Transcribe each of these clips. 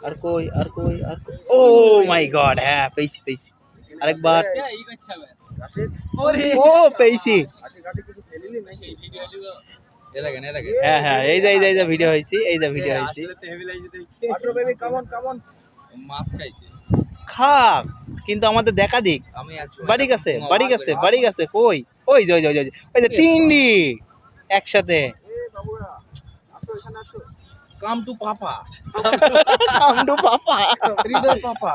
আর কই ও মাই গড, হ্যাঁ পেয়েছি আরেকবার। ও পেয়েছি, হ্যাঁ হ্যাঁ, এই যে ভিডিও হয়েছি, খাক, কিন্তু আমাদের দেখা দিক। বাড়ি গেছে কই? ওই যে তিনডি একসাথে। কাম টু পাপা হৃদয় পাপা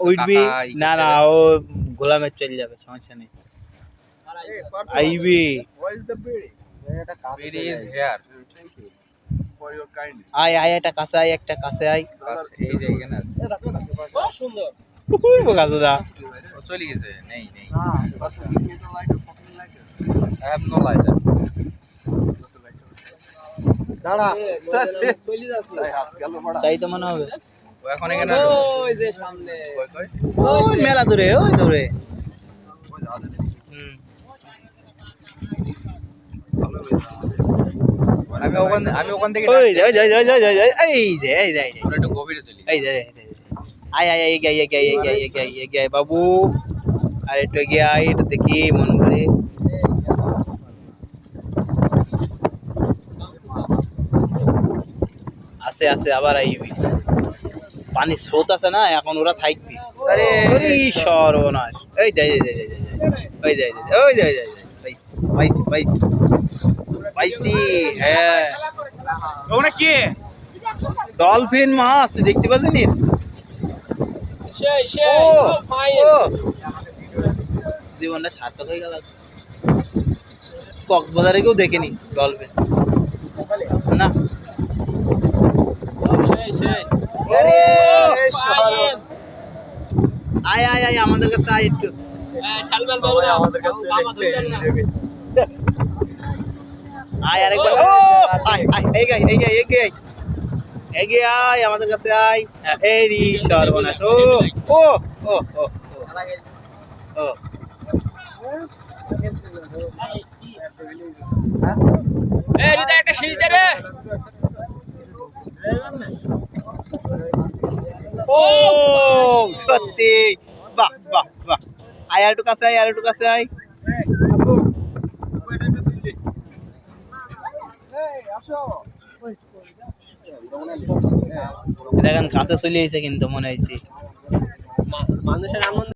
উঠবি না, ও গোলামের চলে যাবে, সমস্যা নেই। আইবি আয় একটা কাছে আয়, সুন্দর চলে গেছে। নেই দাঁড়া, তাই তো মনে হবে। এখন এখানে ওই মেলা দূরে, আমি ওখান থেকে একটু গভীরে চলি। আয় বাবু, আর একটু এগিয়ে আয়, এটা দেখি মন ভরে। আছে আবার আইবি, পানির স্রোত আছে না এখন, ওরা থাকবি। সর্বনাশ, এই পাইছি, হ্যাঁ। ওখানে কে? ডলফিন মাছ, তুই দেখতে পাচ্ছিস? জীবনটা সার্থক হয়ে গেল। কক্সবাজারে কেউ দেখেনি ডলফিন না। আয় আমাদের কাছে আয় একটু। আয় আরেকবার, এগিয়ে আয় আমাদের কাছে আয়। এই সর্বনাশ, সত্যি, বাহ, আয় আর একটু কাছে আয়। দেখেন কাছে চলে এসেছে, কিন্তু মনে হয়েছে মানুষের আনন্দ।